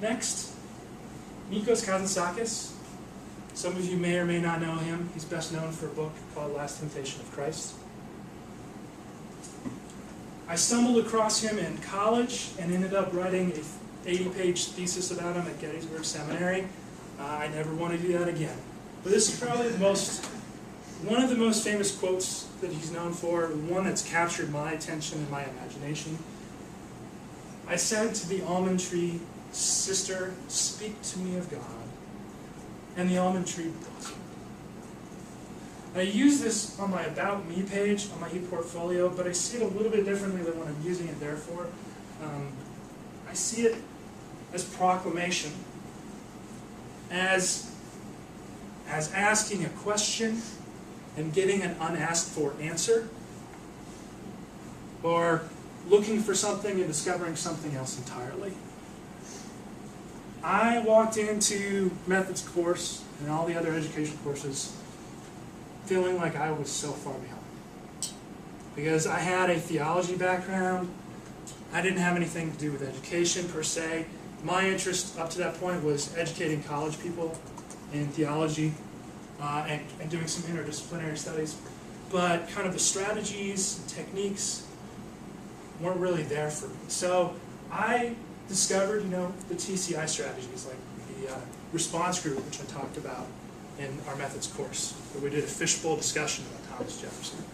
Next, Nikos Kazantzakis. Some of you may or may not know him. He's best known for a book called Last Temptation of Christ. I stumbled across him in college and ended up writing an 80-page thesis about him at Gettysburg Seminary. I never want to do that again. But this is probably one of the most famous quotes that he's known for, one that's captured my attention and my imagination. I said to the almond tree, "Sister, speak to me of God." And the almond tree blossomed. I use this on my About Me page, on my ePortfolio, but I see it a little bit differently than what I'm using it there for. I see it as proclamation, as asking a question and getting an unasked for answer, or looking for something and discovering something else entirely. I walked into Methods course and all the other education courses feeling like I was so far behind. Because I had a theology background, I didn't have anything to do with education per se. My interest up to that point was educating college people in theology and doing some interdisciplinary studies. But kind of the strategies and techniques weren't really there for me. So I discovered, the TCI strategies, like the response group, which I talked about in our methods course, where we did a fishbowl discussion about Thomas Jefferson.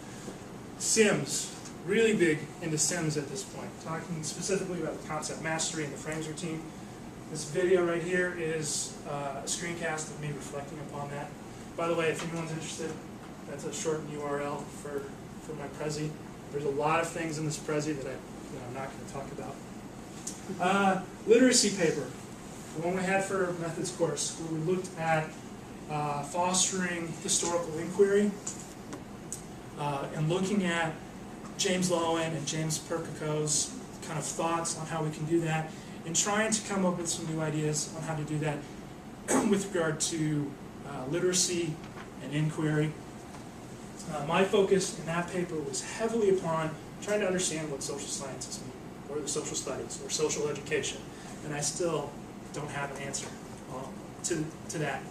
Sims, really big into Sims at this point, talking specifically about the concept mastery and the frames routine. This video right here is a screencast of me reflecting upon that. By the way, if anyone's interested, that's a short URL for my Prezi. There's a lot of things in this Prezi that I'm not going to talk about. Literacy paper, the one we had for methods course, where we looked at fostering historical inquiry and looking at James Lowen and James Percoco's kind of thoughts on how we can do that, and trying to come up with some new ideas on how to do that with regard to literacy and inquiry. My focus in that paper was heavily upon trying to understand what social sciences mean, or the social studies, or social education, and I still don't have an answer to that.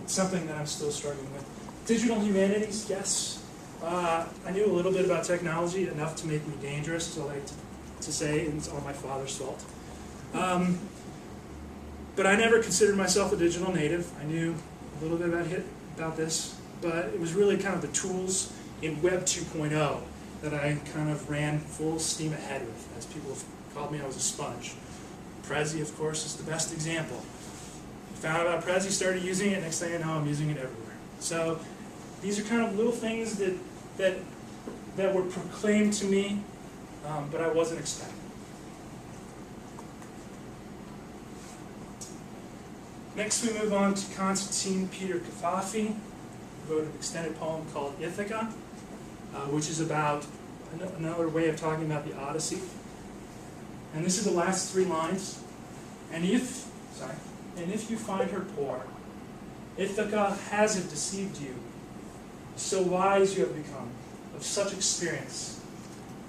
It's something that I'm still struggling with. Digital humanities, yes. I knew a little bit about technology, enough to make me dangerous, so I like to say it's all my father's fault. But I never considered myself a digital native. I knew a little bit about this, but it was really kind of the tools in Web 2.0 that I kind of ran full steam ahead with. As people have called me, I was a sponge. Prezi, of course, is the best example. Found about Prezi, started using it, next thing I know, I'm using it everywhere. So these are kind of little things that were proclaimed to me, but I wasn't expecting. Next, we move on to Constantine Peter Cavafy, who wrote an extended poem called Ithaca, which is about another way of talking about the Odyssey. And this is the last 3 lines. And if you find her poor, Ithaca hasn't deceived you. So wise you have become, of such experience,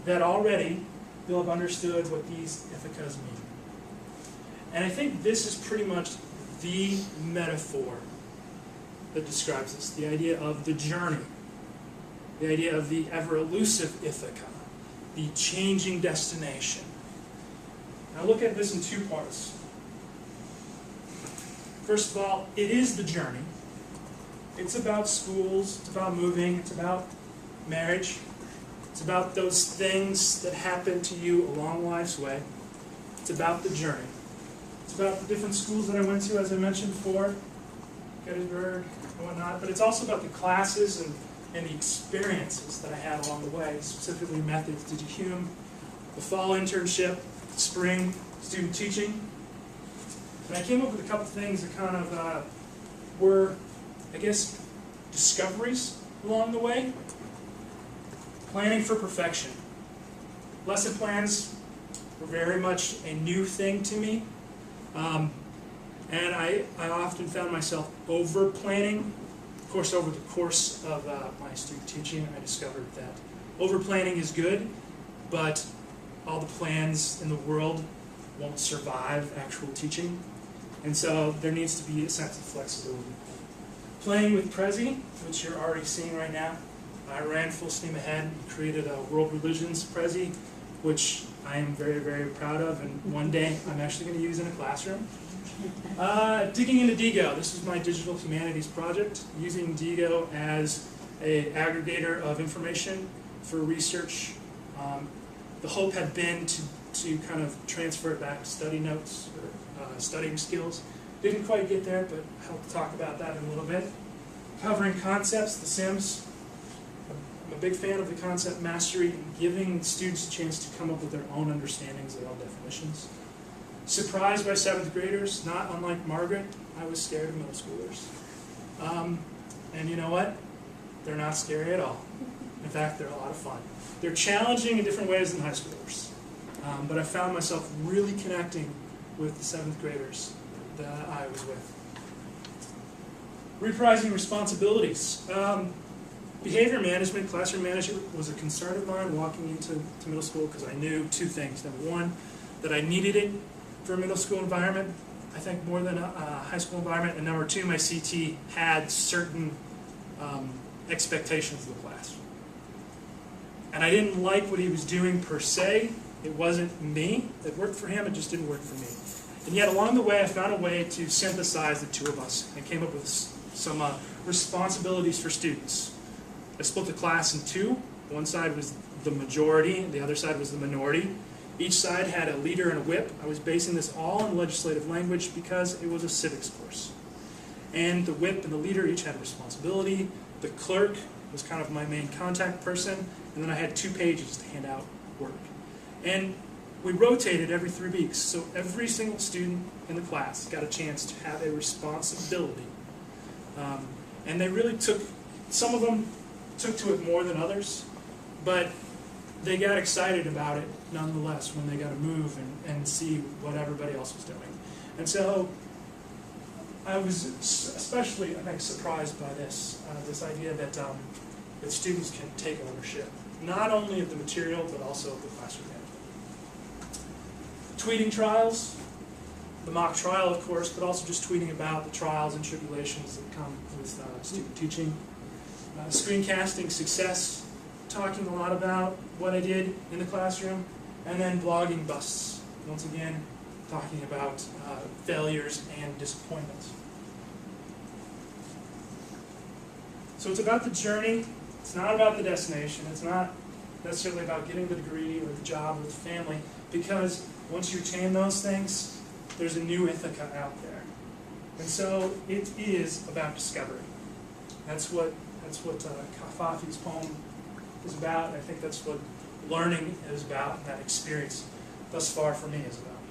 that already you'll have understood what these Ithacas mean. And I think this is pretty much the metaphor that describes this, the idea of the journey, the idea of the ever-elusive Ithaca, the changing destination. Now look at this in 2 parts. First of all, it is the journey. It's about schools, it's about moving, it's about marriage, it's about those things that happen to you along life's way. It's about the journey. It's about the different schools that I went to, as I mentioned before, Gettysburg and whatnot, but it's also about the classes and the experiences that I had along the way, specifically methods, DigiHume, the fall internship, spring student teaching. And I came up with a couple things that kind of were, I guess, discoveries along the way. Planning for perfection. Lesson plans were very much a new thing to me. And I often found myself over-planning. Of course, over the course of my student teaching, I discovered that over-planning is good, but all the plans in the world won't survive actual teaching. And so there needs to be a sense of flexibility. Playing with Prezi, which you're already seeing right now, I ran full steam ahead and created a world religions Prezi, which I am very, very proud of, and one day I'm actually going to use in a classroom. Digging into Digo, this is my digital humanities project, using Digo as an aggregator of information for research. The hope had been to kind of transfer it back to study notes or studying skills. Didn't quite get there, but I'll talk about that in a little bit. Covering concepts, the Sims. I'm a big fan of the concept mastery and giving students a chance to come up with their own understandings, their own definitions. Surprised by 7th graders, not unlike Margaret, I was scared of middle schoolers. And you know what? They're not scary at all. In fact, they're a lot of fun. They're challenging in different ways than high schoolers. But I found myself really connecting with the 7th graders that I was with. Reprising responsibilities. Behavior management, classroom management was a concern of mine walking into middle school because I knew two things. Number one, that I needed it for a middle school environment, I think more than a high school environment. And number two, my CT had certain expectations of the class. And I didn't like what he was doing per se. It wasn't me. It worked for him, it just didn't work for me. And yet along the way, I found a way to synthesize the two of us and came up with some responsibilities for students. I split the class in two. One side was the majority, and the other side was the minority. Each side had a leader and a whip. I was basing this all in legislative language because it was a civics course. And the whip and the leader each had a responsibility. The clerk was kind of my main contact person, and then I had 2 pages to hand out work. And we rotated every 3 weeks, so every single student in the class got a chance to have a responsibility. And they really took, some of them took to it more than others, but they got excited about it nonetheless when they got to move and see what everybody else was doing. And so I was especially, I think, surprised by this idea that students can take ownership, not only of the material, but also of the classroom management. Tweeting trials, the mock trial, of course, but also just tweeting about the trials and tribulations that come with student teaching. Screencasting success, talking a lot about what I did in the classroom, and then blogging busts. Once again, talking about failures and disappointments. So it's about the journey. It's not about the destination. It's not necessarily about getting the degree or the job or the family, because once you attain those things, there's a new Ithaca out there. And so it is about discovery. That's what Cavafy's poem is about. I think that's what learning is about, and that experience thus far for me is about.